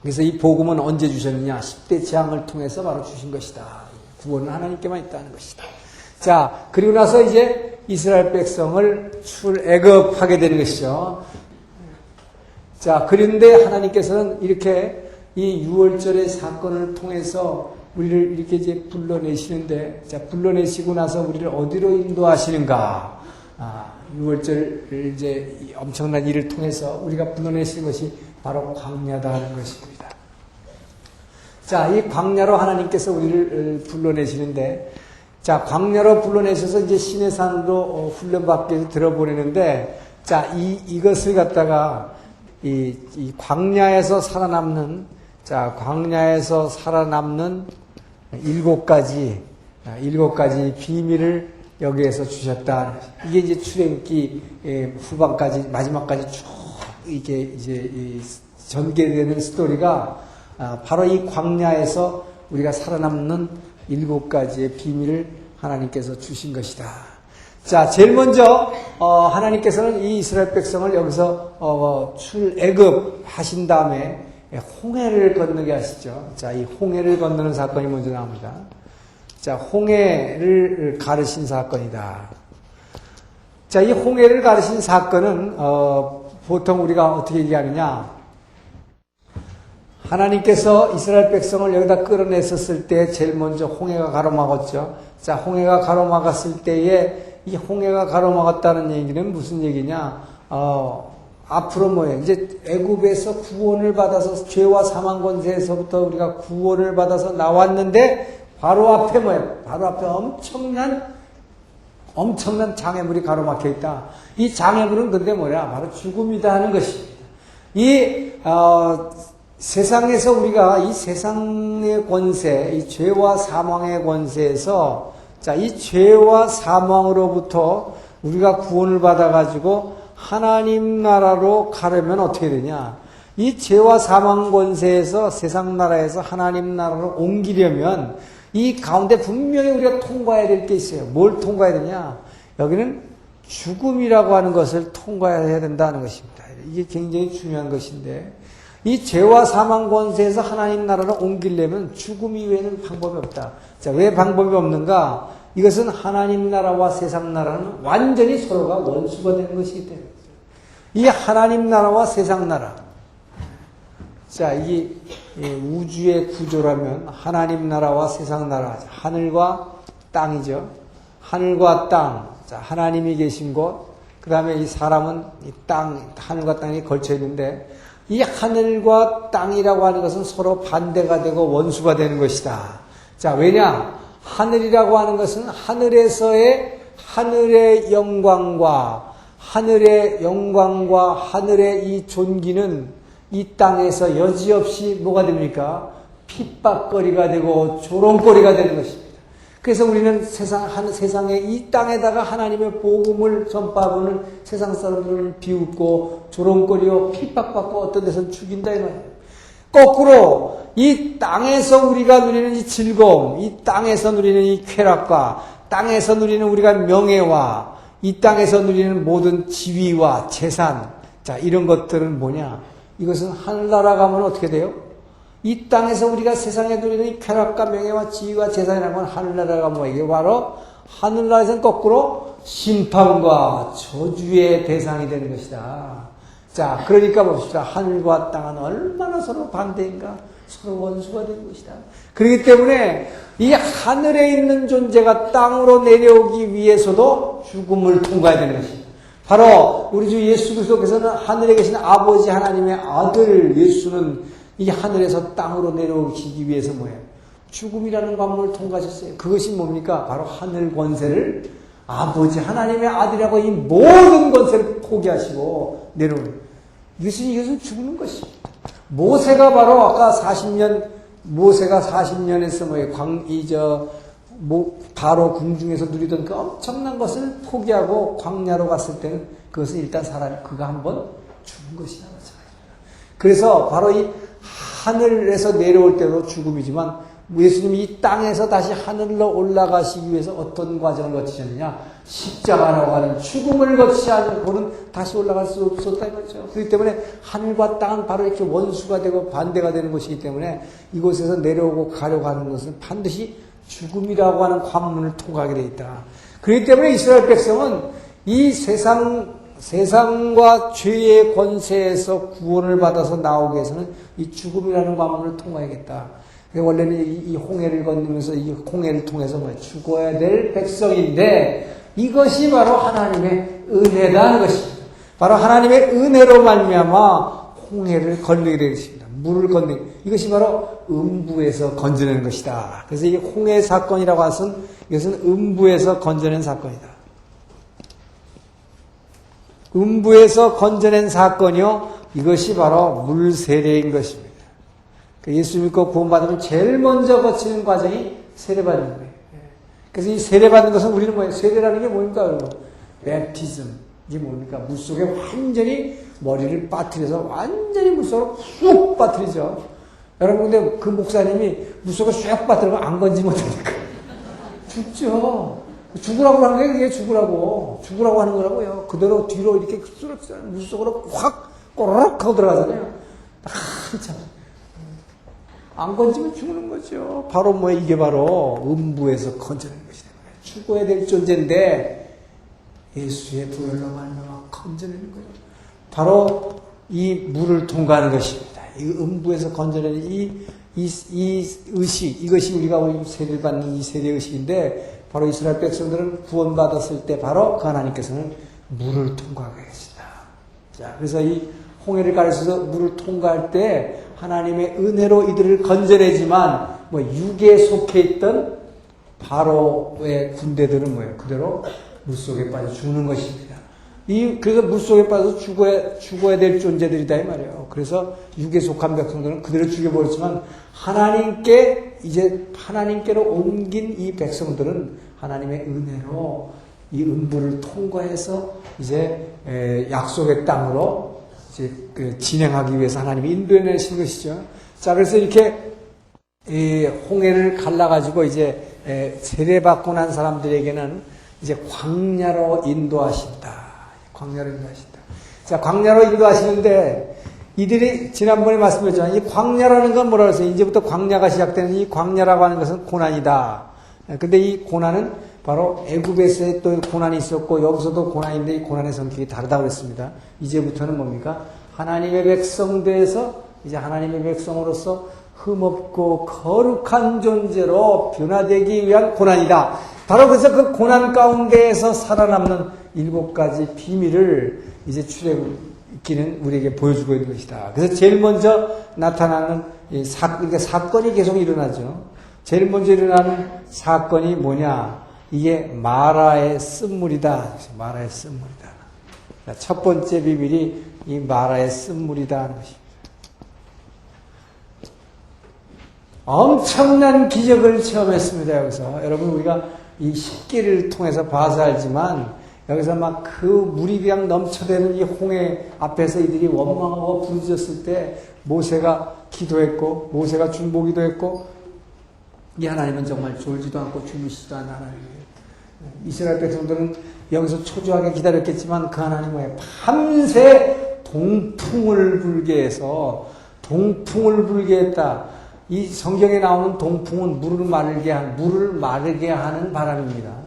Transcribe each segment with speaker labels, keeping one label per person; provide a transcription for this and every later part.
Speaker 1: 그래서 이 복음은 언제 주셨느냐? 10대 재앙을 통해서 바로 주신 것이다. 구원은 하나님께만 있다는 것이다. 자, 그리고 나서 이제 이스라엘 백성을 출애굽하게 되는 것이죠. 자, 그런데 하나님께서는 이렇게 이 유월절의 사건을 통해서 우리를 이렇게 이제 불러내시는데, 자, 불러내시고 나서 우리를 어디로 인도하시는가? 유월절 이제 엄청난 일을 통해서 우리가 불러내시는 것이 바로 광야다 하는 것입니다. 자, 이 광야로 하나님께서 우리를 불러내시는데, 자, 광야로 불러내셔서 이제 시내산으로 훈련받기 위해서 들어보내는데, 자, 이것을 갖다가 이 광야에서 살아남는, 자, 광야에서 살아남는 7가지 비밀을 여기에서 주셨다. 이게 이제 출애굽기 후반까지, 마지막까지 쭉 이게 이제 전개되는 스토리가 바로 이 광야에서 우리가 살아남는 7가지의 비밀을 하나님께서 주신 것이다. 자, 제일 먼저 하나님께서는 이 이스라엘 백성을 여기서 출애굽 하신 다음에 홍해를 건너게 하시죠. 자, 이 홍해를 건너는 사건이 먼저 나옵니다. 자, 홍해를 가르신 사건이다. 자, 이 홍해를 가르신 사건은 보통 우리가 어떻게 얘기하느냐? 하나님께서 이스라엘 백성을 여기다 끌어냈었을 때 제일 먼저 홍해가 가로막았죠. 자, 홍해가 가로막았을 때에 이 홍해가 가로막았다는 얘기는 무슨 얘기냐? 앞으로 뭐예요? 이제 애굽에서 구원을 받아서 죄와 사망 권세에서부터 우리가 구원을 받아서 나왔는데 바로 앞에 뭐예요? 바로 앞에 엄청난 장애물이 가로막혀 있다. 이 장애물은 근데 뭐냐? 바로 죽음이다 하는 것입니다. 세상에서 우리가 이 세상의 권세, 이 죄와 사망의 권세에서, 자, 이 죄와 사망으로부터 우리가 구원을 받아가지고 하나님 나라로 가려면 어떻게 되냐? 이 죄와 사망 권세에서 세상 나라에서 하나님 나라로 옮기려면 이 가운데 분명히 우리가 통과해야 될 게 있어요. 뭘 통과해야 되냐? 여기는 죽음이라고 하는 것을 통과해야 된다는 것입니다. 이게 굉장히 중요한 것인데, 이 죄와 사망 권세에서 하나님 나라로 옮기려면 죽음 이외에는 방법이 없다. 자, 왜 방법이 없는가? 이것은 하나님 나라와 세상 나라는 완전히 서로가 원수가 되는 것이기 때문에. 이 하나님 나라와 세상 나라. 자, 이게 우주의 구조라면 하나님 나라와 세상 나라. 하늘과 땅이죠. 하늘과 땅. 자, 하나님이 계신 곳. 그 다음에 이 사람은 이 땅, 하늘과 땅이 걸쳐 있는데, 이 하늘과 땅이라고 하는 것은 서로 반대가 되고 원수가 되는 것이다. 자, 왜냐? 하늘이라고 하는 것은 하늘의 영광과 하늘의 이 존귀는 이 땅에서 여지없이 뭐가 됩니까? 핍박거리가 되고 조롱거리가 되는 것입니다. 그래서 우리는 세상의 이 땅에다가 하나님의 복음을 전파하고는 세상 사람들을 비웃고 조롱거리고 핍박받고 어떤 데서는 죽인다 이 말이에요. 거꾸로 이 땅에서 우리가 누리는 이 즐거움, 이 땅에서 누리는 이 쾌락과 땅에서 누리는 우리가 명예와 이 땅에서 누리는 모든 지위와 재산, 자, 이런 것들은 뭐냐? 이것은 하늘나라 가면 어떻게 돼요? 이 땅에서 우리가 세상에 누리는 이 쾌락과 명예와 지위와 재산이라는 건 하늘나라가 뭐 이게 바로 하늘나라에서는 거꾸로 심판과 저주의 대상이 되는 것이다. 자, 그러니까 봅시다. 하늘과 땅은 얼마나 서로 반대인가? 서로 원수가 되는 것이다. 그렇기 때문에 이 하늘에 있는 존재가 땅으로 내려오기 위해서도 죽음을 통과해야 되는 것입니다. 바로 우리 주 예수 그리스도께서는 하늘에 계신 아버지 하나님의 아들 예수는 이 하늘에서 땅으로 내려오시기 위해서 뭐예요? 죽음이라는 관문을 통과하셨어요. 그것이 뭡니까? 바로 하늘 권세를 아버지 하나님의 아들이라고 이 모든 권세를 포기하시고 내려오는. 이것은 죽는 것입니다. 모세가 바로 아까 40년, 모세가 40년에서 바로 궁중에서 누리던 그 엄청난 것을 포기하고 광야로 갔을 때는 그것은 일단 그가 한번 죽은 것이다. 그래서 바로 이 하늘에서 내려올 때도 죽음이지만 예수님이 이 땅에서 다시 하늘로 올라가시기 위해서 어떤 과정을 거치셨느냐? 십자가라고 하는 죽음을 거치지 않고는 다시 올라갈 수 없었다 이거죠. 그렇기 때문에 하늘과 땅은 바로 이렇게 원수가 되고 반대가 되는 것이기 때문에 이곳에서 내려오고 가려고 하는 것은 반드시 죽음이라고 하는 관문을 통과하게 되어 있다. 그렇기 때문에 이스라엘 백성은 이 세상과 죄의 권세에서 구원을 받아서 나오기 위해서는 이 죽음이라는 관문을 통과해야겠다. 원래는 이 홍해를 건너면서 이 홍해를 통해서 죽어야 될 백성인데 이것이 바로 하나님의 은혜다 하는 것입니다. 바로 하나님의 은혜로 말미암아 홍해를 건너게 되었습니다. 물을 건너 이것이 바로 음부에서 건져내는 것이다. 그래서 이 홍해 사건이라고 하선 이것은 음부에서 건져낸 사건이다. 음부에서 건져낸 사건이요. 이것이 바로 물 세례인 것입니다. 예수 믿고 구원받으면 제일 먼저 거치는 과정이 세례받는 거예요. 그래서 이 세례받는 것은 우리는 뭐예요? 세례라는 게 뭡니까? 여러분? 베프티즘. 이게 뭡니까? 물속에 완전히 머리를 빠뜨려서 완전히 물속으로 쑥 빠뜨리죠. 여러분, 근데 그 목사님이 물속에 쑥 빠뜨리면 안 건지면 어떡합니까? 죽죠. 죽으라고 하는 게 그게 죽으라고. 죽으라고 하는 거라고요. 그대로 뒤로 이렇게 물속으로 확 꼬르륵 하고 들어가잖아요. 참. 안 건지면 죽는 거죠. 바로 이게 바로 음부에서 건져낸 것이다. 죽어야 될 존재인데 예수의 보혈로 말미암아 건져내는 거예요. 바로 이 물을 통과하는 것입니다. 이 음부에서 건져낸 이 의식, 이것이 우리가 세례를 받는 이 세례 의식인데 바로 이스라엘 백성들은 구원받았을 때 바로 그 하나님께서는 물을 통과하게 하신다. 자, 그래서 이 홍해를 가르쳐서 물을 통과할 때 하나님의 은혜로 이들을 건져내지만 육에 속해 있던 바로의 군대들은 뭐예요? 그대로 물속에 빠져 죽는 것입니다. 그래서 물속에 빠져서 죽어야 될 존재들이다 이 말이에요. 그래서 육에 속한 백성들은 그대로 죽여버렸지만 하나님께로 옮긴 이 백성들은 하나님의 은혜로 이 음부를 통과해서 이제 약속의 땅으로 이제 진행하기 위해서 하나님이 인도해내신 것이죠. 자, 그래서 이렇게 홍해를 갈라가지고 이제 세례받고 난 사람들에게는 이제 광야로 인도하신다. 광야로 인도하신다. 자, 광야로 인도하시는데 이들이 지난번에 말씀드렸잖아요. 이 광야라는 건 뭐라고 했어요? 이제부터 광야가 시작되는 이 광야라고 하는 것은 고난이다. 근데 이 고난은 바로 애굽에서의 또 고난이 있었고 여기서도 고난인데 이 고난의 성격이 다르다고 그랬습니다. 이제부터는 뭡니까? 하나님의 백성돼서 이제 하나님의 백성으로서 흠없고 거룩한 존재로 변화되기 위한 고난이다. 바로 그래서 그 고난 가운데에서 살아남는 7가지 비밀을 이제 출애굽기는 우리에게 보여주고 있는 것이다. 그래서 제일 먼저 나타나는 그러니까 사건이 계속 일어나죠. 제일 먼저 일어나는 사건이 뭐냐? 이게 마라의 쓴물이다. 마라의 쓴물이다. 첫 번째 비밀이 이 마라의 쓴물이다 하는 것입니다. 엄청난 기적을 체험했습니다. 여기서 여러분 우리가 이 식기를 통해서 봐서 알지만 여기서 막 그 물이 그냥 넘쳐대는 이 홍해 앞에서 이들이 원망하고 부르짖었을 때 모세가 기도했고 모세가 중보기도 했고 이 하나님은 정말 졸지도 않고 주무시지도 않는 하나님이에요. 이스라엘 백성들은 여기서 초조하게 기다렸겠지만 그 하나님은 밤새 동풍을 불게 해서 동풍을 불게 했다. 이 성경에 나오는 동풍은 물을 마르게 하는 바람입니다.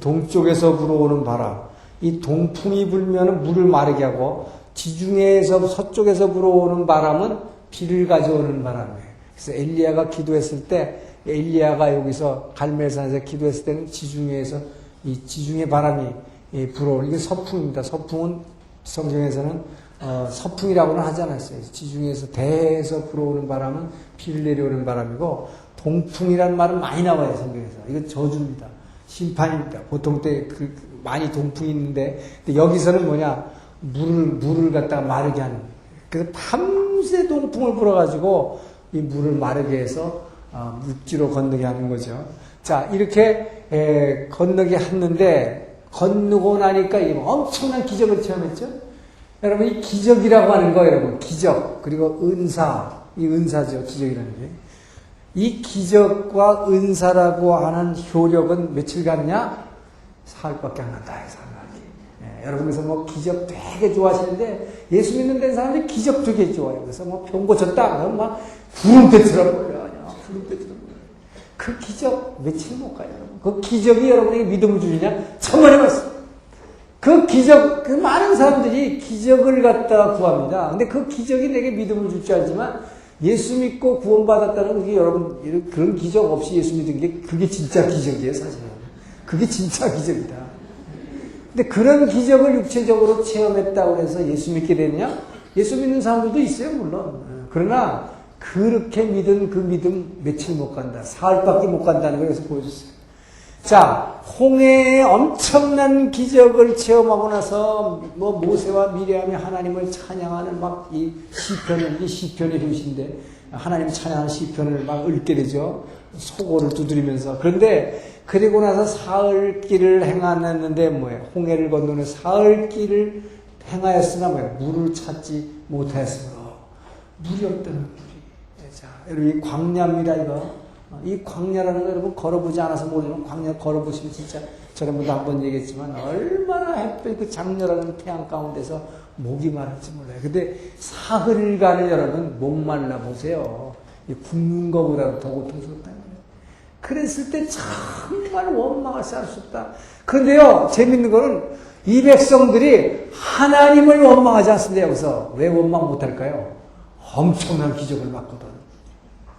Speaker 1: 동쪽에서 불어오는 바람. 이 동풍이 불면 물을 마르게 하고 지중해에서 서쪽에서 불어오는 바람은 비를 가져오는 바람이에요. 그래서 엘리야가 기도했을 때 엘리야가 여기서 갈멜산에서 기도했을 때는 지중해에서 이 지중해 바람이 불어오는 이게 서풍입니다. 서풍은 성경에서는 서풍이라고는 하지 않았어요. 지중해에서 대해서 불어오는 바람은 비를 내려오는 바람이고 동풍이라는 말은 많이 나와요. 성경에서. 이건 저주입니다. 심판입니다. 보통 때 많이 동풍이 있는데 근데 여기서는 뭐냐 물을 갖다가 마르게 하는 거예요. 그래서 밤새 동풍을 불어가지고 이 물을 마르게 해서 육지로 건너게 하는 거죠. 자, 이렇게 건너게 했는데 건너고 나니까 이 엄청난 기적을 체험했죠. 여러분 이 기적이라고 하는 거 여러분 기적 그리고 은사 이 은사죠 기적이라는 게 이 기적과 은사라고 하는 효력은 며칠 가느냐? 사흘밖에 안 한다. 여러분, 그래서 뭐 기적 되게 좋아하시는데, 예수 믿는 데 사람들이 기적 되게 좋아해요. 그래서 뭐 병 고쳤다. 그러면 막 구름대처럼 보여요. 구름대처럼 보여요. 그 기적 며칠 못 가요. 그 기적이 여러분에게 믿음을 주느냐? 천만에 맞습니다. 그 기적, 그 많은 사람들이 기적을 갖다 구합니다. 근데 그 기적이 내게 믿음을 줄 줄 알지만, 예수 믿고 구원받았다는 게 여러분, 그런 기적 없이 예수 믿은 게 그게 진짜 기적이에요, 사실은. 그게 진짜 기적이다. 근데 그런 기적을 육체적으로 체험했다고 해서 예수 믿게 되느냐? 예수 믿는 사람들도 있어요, 물론. 그러나, 그렇게 믿은 그 믿음 며칠 못 간다. 사흘밖에 못 간다는 걸 여기서 보여줬어요. 자, 홍해의 엄청난 기적을 체험하고 나서 뭐 모세와 미리암이 하나님을 찬양하는 막 이 시편의 효시인데 하나님 찬양하는 시편을 막 읽게 되죠. 소고를 두드리면서. 그런데 그리고 나서 사흘 길을 행하였는데 뭐예요? 홍해를 건너는 사흘 길을 행하였으나 뭐예요? 물을 찾지 못하였으므로 물이 없다는 물이. 자, 여러분 이 광야입니다 이거. 이 광야라는 거 여러분 걸어보지 않아서 모르지만 광야 걸어보시면 진짜 저번에도 한번 얘기했지만 얼마나 햇빛 그 장렬하는 태양 가운데서 목이 마를지 몰라요. 근데 사흘간을 여러분 목말라 보세요. 굶는 것보다 더 고통스럽다. 그랬을 때 정말 원망할 수 없다. 그런데요 재밌는 거는 이 백성들이 하나님을 원망하지 않습니다. 여기서 왜 원망 못할까요? 엄청난 기적을 봤거든.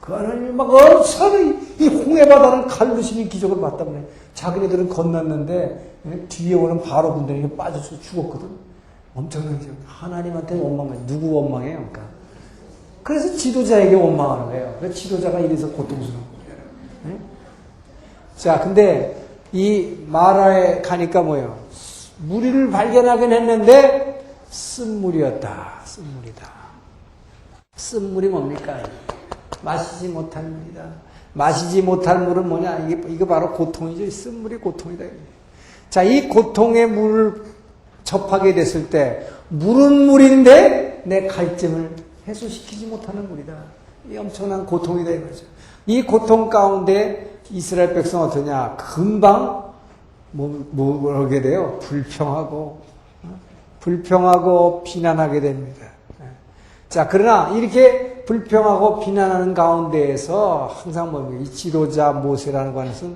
Speaker 1: 그 하나님이 막 엄청 이 홍해바다를 갈르시는 기적을 봤다며. 자기네들은 건넜는데 뒤에 오는 바로 군대에게 빠져서 죽었거든. 엄청난 기적. 하나님한테 원망해. 누구 원망해요? 그러니까. 그래서 지도자에게 원망하는 거예요. 그래서 지도자가 이래서 고통스러운 거예요. 네? 자, 근데 이 마라에 가니까 뭐예요? 무리를 발견하긴 했는데 쓴물이었다. 쓴물이다. 쓴물이 뭡니까? 마시지 못한 물이다. 마시지 못할 물은 뭐냐? 이거 바로 고통이죠. 쓴물이 고통이다. 자, 이 고통의 물을 접하게 됐을 때, 물은 물인데 내 갈증을 해소시키지 못하는 물이다. 이 엄청난 고통이다. 이거죠. 이 고통 가운데 이스라엘 백성 어떠냐? 금방, 뭐라게 돼요? 불평하고 비난하게 됩니다. 자, 그러나 이렇게 불평하고 비난하는 가운데에서 항상 이 지도자 모세라는 것은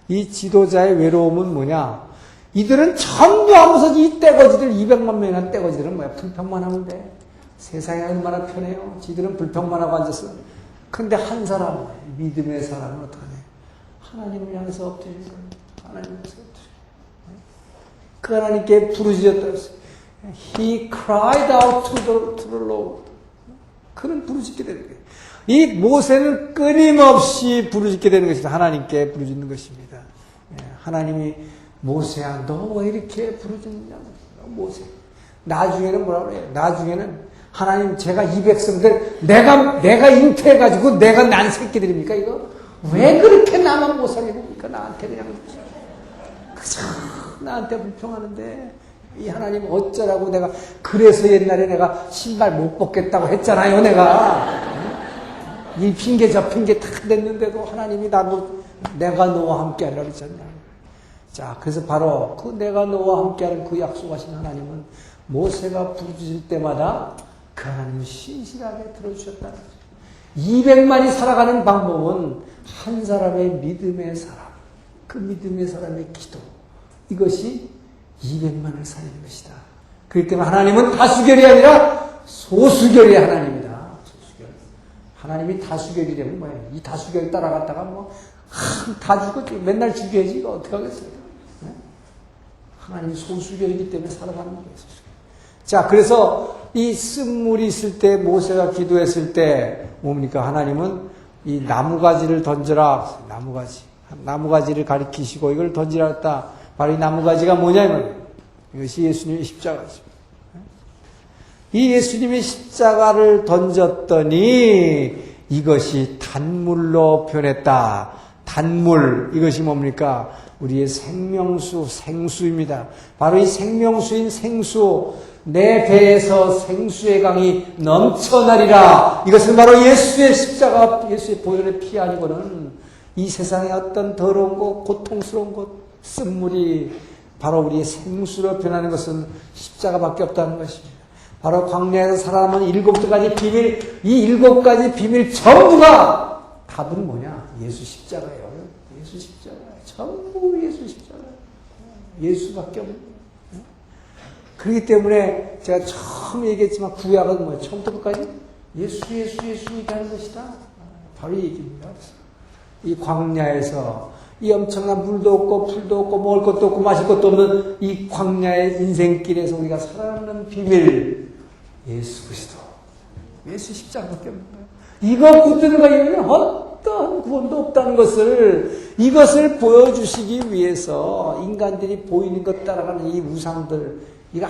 Speaker 1: 이 지도자의 외로움은 뭐냐? 이들은 전부 하면서 이 떼거지들 200만 명이나 떼거지들은 뭐야? 불평만 하면 돼. 세상이 얼마나 편해요. 지들은 불평만 하고 앉았어. 근데 한 사람, 믿음의 사람은 어떡하냐? 하나님을 향해서 엎드리는 거예요. 하나님을 향해서 엎드리는 거예요. 그 하나님께 부르짖었다 했어요. He cried out to the Lord. 그는 부르짖게 되는 거예요. 이 모세는 끊임없이 부르짖게 되는 것입니다. 하나님께 부르짖는 것입니다. 하나님이 모세야 너 왜 이렇게 부르짖느냐고. 모세. 나중에는 뭐라 그래요? 나중에는 하나님 제가 이 백성들 내가 잉태해가지고 내가 난 새끼들입니까 이거? 왜 그렇게 나만 못 살게 봅니까? 나한테 그냥 그저 나한테 불평하는데 이 하나님 어쩌라고 내가 그래서 옛날에 내가 신발 못 벗겠다고 했잖아요. 이 핑계 저 핑계 다 냈는데도 하나님이 내가 너와 함께 하려고 했잖아요. 자, 그래서 바로 그 내가 너와 함께하는 그 약속하신 하나님은 모세가 부르짖을 때마다 그 하나님을 신실하게 들어주셨다는 거죠. 200만이 살아가는 방법은 한 사람의 믿음의 사람, 그 믿음의 사람의 기도, 이것이 200만을 살리는 것이다. 그렇기 때문에 하나님은 다수결이 아니라 소수결의 하나님이다. 소수결. 하나님이 다수결이라면 뭐예요? 이 다수결 따라갔다가 다 죽었지. 맨날 죽여야지. 이거 어떻게 하겠어요? 네? 하나님이 소수결이기 때문에 살아가는 거예요. 소수결. 자, 그래서 이 쓴물이 있을 때 모세가 기도했을 때 뭡니까? 하나님은 이 나무가지를 던져라. 나무가지를 가리키시고 이걸 던지라 했다. 바로 이 나무가지가 뭐냐면 이것이 예수님의 십자가입니다. 이 예수님의 십자가를 던졌더니 이것이 단물로 변했다. 단물, 이것이 뭡니까? 우리의 생명수, 생수입니다. 바로 이 생명수인 생수, 내 배에서 생수의 강이 넘쳐나리라. 이것은 바로 예수의 십자가, 예수의 보혈의 피 아니고는 이 세상의 어떤 더러운 것, 고통스러운 것, 쓴물이 바로 우리의 생수로 변하는 것은 십자가밖에 없다는 것입니다. 바로 광야에서 살아남은 7가지 비밀, 이 7가지 비밀 전부가 답은 뭐냐? 예수 십자가예요. 예수 십자가. 전부 예수 십자가. 예수밖에 없는 거예요. 그렇기 때문에 제가 처음 얘기했지만 구약은 뭐예요? 처음부터 끝까지 예수 얘기하는 것이다. 바로 이 얘기입니다. 이 광야에서 이 엄청난 물도 없고 풀도 없고 먹을 것도 없고 마실 것도 없는 이 광야의 인생길에서 우리가 살아남는 비밀, 예수 그리스도, 예수 십자가밖에 없는 거예요. 이거 붙드는 거에는 어떠한 구원도 없다는 것을, 이것을 보여주시기 위해서 인간들이 보이는 것 따라가는 이 우상들, 이거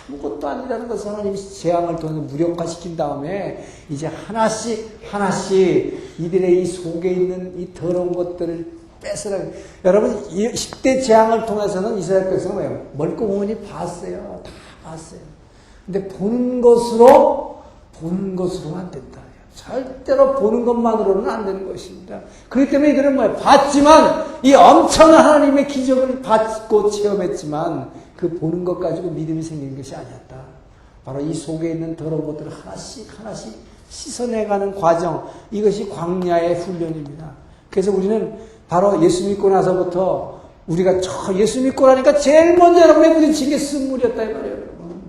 Speaker 1: 아무것도 아니라는 것을 하나님이 재앙을 통해서 무력화시킨 다음에 이제 하나씩 이들의 이 속에 있는 이 더러운 것들을 뺏으라. 여러분, 10대 재앙을 통해서는 이스라엘 백성은 뭐예요? 멀끔하니 봤어요. 다 봤어요. 근데 보는 것으로는 안 된다. 절대로 보는 것만으로는 안 되는 것입니다. 그렇기 때문에 이들은 뭐예요? 봤지만, 이 엄청난 하나님의 기적을 받고 체험했지만, 그 보는 것 가지고 믿음이 생기는 것이 아니었다. 바로 이 속에 있는 더러운 것들을 하나씩 씻어내가는 과정, 이것이 광야의 훈련입니다. 그래서 우리는 바로 예수 믿고 나서부터 우리가 예수 믿고 나니까 제일 먼저 여러분의 부딪힌 게 쓴물이었다 이 말이에요. 여러분.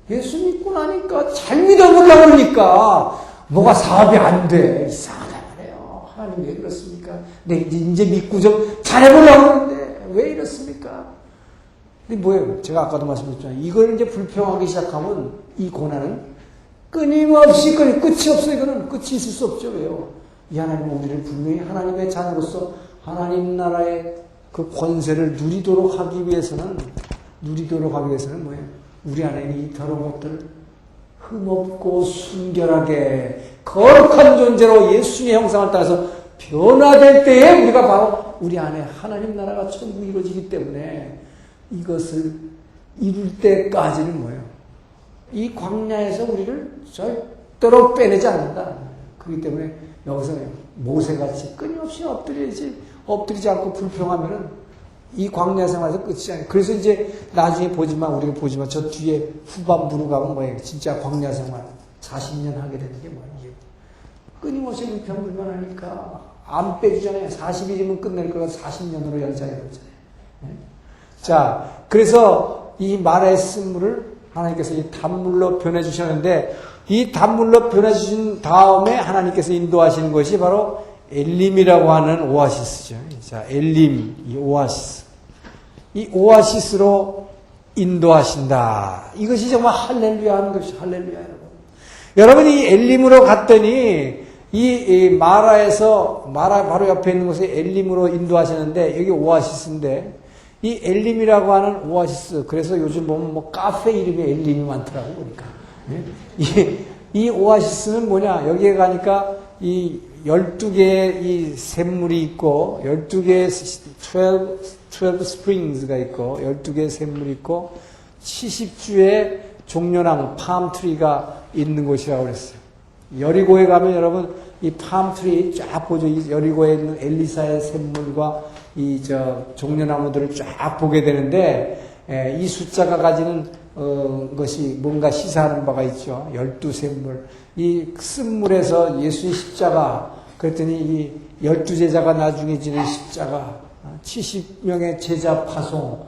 Speaker 1: 예수 믿고 나니까 잘 믿어보려고 그러니까 뭐가 사업이 안 돼. 이상하다 말이에요. 하나님 왜 그렇습니까? 내 이제 믿고 좀 잘해보려고 하는데 왜 이렇습니까? 근데 뭐예요? 제가 아까도 말씀드렸잖아요. 이걸 이제 불평하기 시작하면 이 고난은 끊임없이 끝이 없어요. 이거는 끝이 있을 수 없죠. 왜요? 이 하나님은 우리를 분명히 하나님의 자녀로서 하나님 나라의 그 권세를 누리도록 하기 위해서는 뭐예요? 우리 안에 이 더러운 것들 흠없고 순결하게 거룩한 존재로 예수님의 형상을 따라서 변화될 때에 우리가 바로 우리 안에 하나님 나라가 천국이 이루어지기 때문에 이것을 이룰 때까지는 뭐예요? 이 광야에서 우리를 절대로 빼내지 않는다. 그렇기 때문에 여기서 모세같이 끊임없이 엎드리지 않고 불평하면은 이 광야 생활에서 끝이 아니에요. 그래서 이제 나중에 우리가 보지만 저 뒤에 후반부로 가면 뭐예요? 진짜 광야 생활 40년 하게 되는 게 뭐예요? 끊임없이 불평불만하니까 안 빼주잖아요. 40일이면 끝낼 거가 40년으로 연장해 놓잖아요. 자, 그래서 이 말의 쓴물을 하나님께서 이 단물로 변해주셨는데, 이 단물로 변해주신 다음에 하나님께서 인도하시는 것이 바로 엘림이라고 하는 오아시스죠. 자, 엘림, 이 오아시스. 이 오아시스로 인도하신다. 이것이 정말 할렐루야 하는 것이 할렐루야, 여러분. 여러분이 이 엘림으로 갔더니, 이 마라 바로 옆에 있는 곳에 엘림으로 인도하시는데, 여기 오아시스인데, 이 엘림이라고 하는 오아시스, 그래서 요즘 보면 뭐 카페 이름에 엘림이 많더라고, 보니까. 이 오아시스는 뭐냐, 여기에 가니까 이 12개의 이 샘물이 있고, 12개의 12 스프링스가 있고, 12개의 샘물이 있고, 70주의 종려나무, 팜트리가 있는 곳이라고 그랬어요. 여리고에 가면 여러분, 이 팜트리 쫙 보죠. 이 여리고에 있는 엘리사의 샘물과 종려나무들을 쫙 보게 되는데, 이 숫자가 가지는, 것이 뭔가 시사하는 바가 있죠. 12샘물. 이 쓴물에서 예수의 십자가, 그랬더니 이 12제자가 나중에 지는 십자가, 70명의 제자 파송.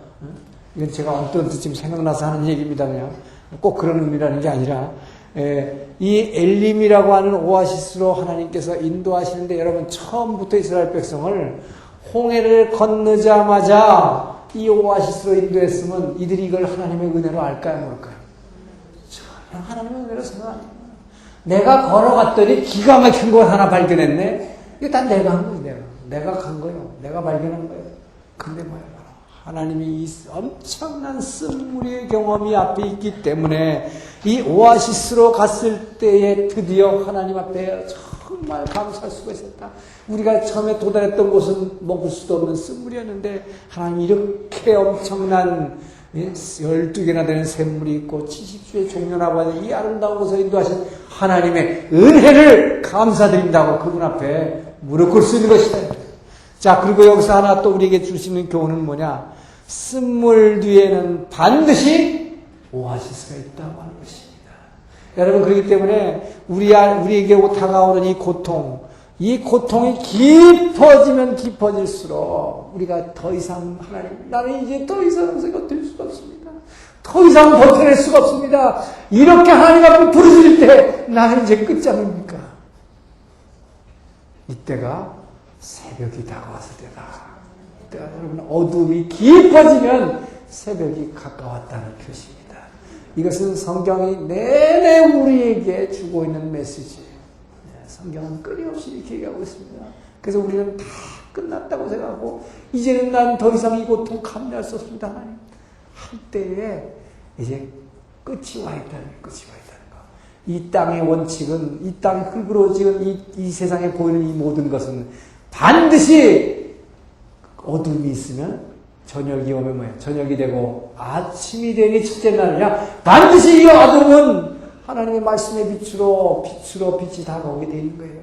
Speaker 1: 이건 제가 언뜻 지금 생각나서 하는 얘기입니다. 그냥. 꼭 그런 의미라는 게 아니라, 이 엘림이라고 하는 오아시스로 하나님께서 인도하시는데 여러분 처음부터 이스라엘 백성을 홍해를 건너자마자 이 오아시스로 인도했으면 이들이 이걸 하나님의 은혜로 알까요, 모를까요? 전혀 하나님의 은혜로 생각 안 해요. 내가 걸어갔더니 기가 막힌 걸 하나 발견했네? 이거 다 내가 한 거예요, 내가 간 거예요. 내가 발견한 거예요. 근데 뭐예요? 하나님이 이 엄청난 쓴물의 경험이 앞에 있기 때문에 이 오아시스로 갔을 때에 드디어 하나님 앞에 정말 감사할 수가 있었다. 우리가 처음에 도달했던 곳은 먹을 수도 없는 쓴물이었는데 하나님 이렇게 엄청난 12개나 되는 샘물이 있고 70주의 종려나고 하는 이 아름다운 곳을 인도하신 하나님의 은혜를 감사드린다고 그분 앞에 무릎 꿇을 수 있는 것이다. 자, 그리고 여기서 하나 또 우리에게 주시는 교훈은 뭐냐? 쓴물 뒤에는 반드시 오아시스가 있다고 하는 것입니다. 여러분, 그렇기 때문에 우리에게 다가오는 이 고통이 깊어지면 깊어질수록 우리가 더 이상 하나님, 나는 이제 더 이상 버틸 수가 없습니다. 더 이상 버텨낼 수가 없습니다. 이렇게 하나님 앞에 부르짖을 때 나는 이제 끝장입니까? 이때가 새벽이 다가왔을 때다. 이때가 여러분 어둠이 깊어지면 새벽이 가까웠다는 표시입니다. 이것은 성경이 내내 우리에게 주고 있는 메시지예요. 성경은 끊임없이 이렇게 얘기하고 있습니다. 그래서 우리는 다 끝났다고 생각하고 이제는 난 더 이상 이 고통 감내할 수 없습니다. 하나님 할 때에 이제 끝이 와 있다는 거. 이 땅의 원칙은, 이 땅의 흙으로 지은 이 세상에 보이는 이 모든 것은 반드시 어둠이 있으면 저녁이 오면 뭐예요? 저녁이 되고 아침이 되니 첫째 날이냐? 반드시 이 어둠은 하나님의 말씀의 빛으로 빛이 다가오게 되는 거예요.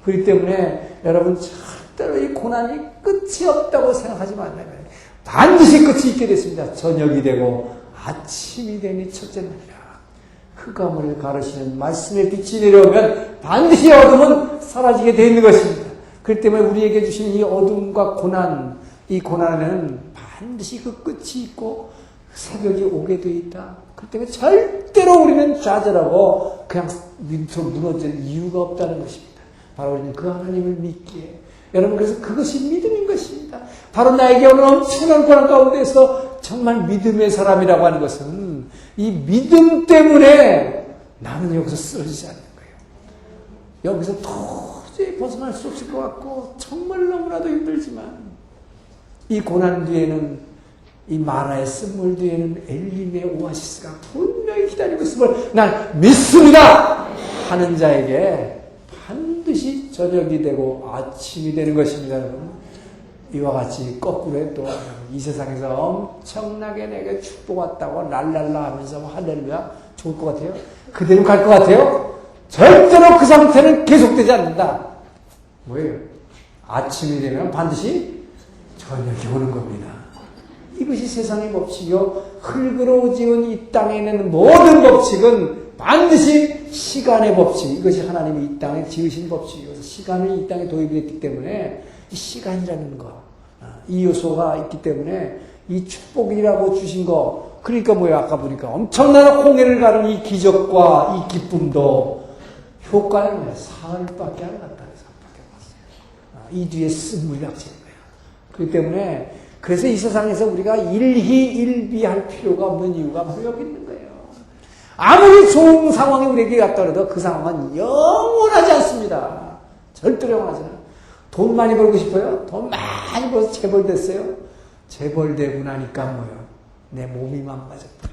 Speaker 1: 그렇기 때문에 여러분 절대로 이 고난이 끝이 없다고 생각하지 말아요. 반드시 끝이 있게 됐습니다. 저녁이 되고 아침이 되니 첫째 날이야. 흑암을 가르시는 말씀의 빛이 내려오면 반드시 어둠은 사라지게 되어 있는 것입니다. 그렇기 때문에 우리에게 주시는 이 어둠과 고난, 이 고난에는 반드시 그 끝이 있고 새벽이 오게 되어 있다. 그렇기 때문에 절대로 우리는 좌절하고 그냥 밑으로 무너질 이유가 없다는 것입니다. 바로 우리는 그 하나님을 믿기에. 여러분, 그래서 그것이 믿음인 것입니다. 바로 나에게 오는 엄청난 고난 가운데서 정말 믿음의 사람이라고 하는 것은 이 믿음 때문에 나는 여기서 쓰러지지 않는 거예요. 여기서 도저히 벗어날 수 없을 것 같고 정말 너무나도 힘들지만 이 고난 뒤에는, 이 마라의 쓴물 뒤에는 엘림의 오아시스가 분명히 기다리고 있음을 난 믿습니다 하는 자에게 반드시 저녁이 되고 아침이 되는 것입니다. 여러분, 이와 같이 거꾸로 해도 이 세상에서 엄청나게 내게 축복 왔다고 랄랄라 하면서 할렐루야 좋을 것 같아요? 그대로 갈 것 같아요? 절대로 그 상태는 계속되지 않는다. 뭐예요? 아침이 되면 반드시 저녁이 오는 겁니다. 이것이 세상의 법칙이요. 흙으로 지은 이 땅에 있는 모든 법칙은 반드시 시간의 법칙. 이것이 하나님이 이 땅에 지으신 법칙이어서 시간이 이 땅에 도입이 됐기 때문에 이 시간이라는 거, 이 요소가 있기 때문에 이 축복이라고 주신 거, 그러니까 뭐예요? 아까 보니까 엄청난 홍해를 가는 이 기적과 이 기쁨도 효과는 뭐예요? 사흘밖에 안 갔다. 사흘밖에 안 갔어요. 이 뒤에 쓴물이 닥치는 거예요. 그렇기 때문에 그래서 이 세상에서 우리가 일희일비할 필요가 없는 이유가 바로 여기 있는 거예요. 아무리 좋은 상황이 우리에게 왔다 그래도 그 상황은 영원하지 않습니다. 절대로 영원하지 않아요. 돈 많이 벌고 싶어요? 돈 많이 벌어서 재벌됐어요? 재벌되고 나니까 뭐예요? 내 몸이 망가졌어요.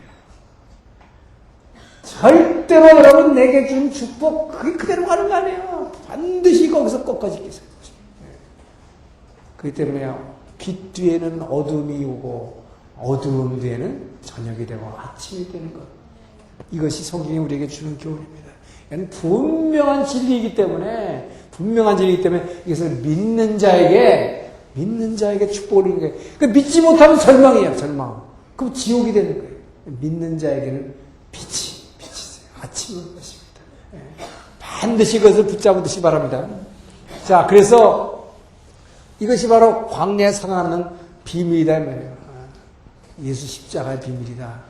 Speaker 1: 절대로 여러분 내게 준 축복 그게 그대로 가는 거 아니에요. 반드시 거기서 끝까지 있어요. 그렇기 때문에요. 빛 뒤에는 어둠이 오고 어두움 뒤에는 저녁이 되고 아침이 되는 것. 이것이 성경이 우리에게 주는 교훈입니다. 이건 분명한 진리이기 때문에 이것을 믿는 자에게 축복을 주는 거예요. 그러니까 믿지 못하면 절망이에요. 절망. 그럼 지옥이 되는 거예요. 믿는 자에게는 빛이 아침이 오는 것입니다. 반드시 그것을 붙잡으시기 바랍니다. 자, 그래서 이것이 바로 광야에 상하는 비밀이다 말이에요. 예수 십자가의 비밀이다.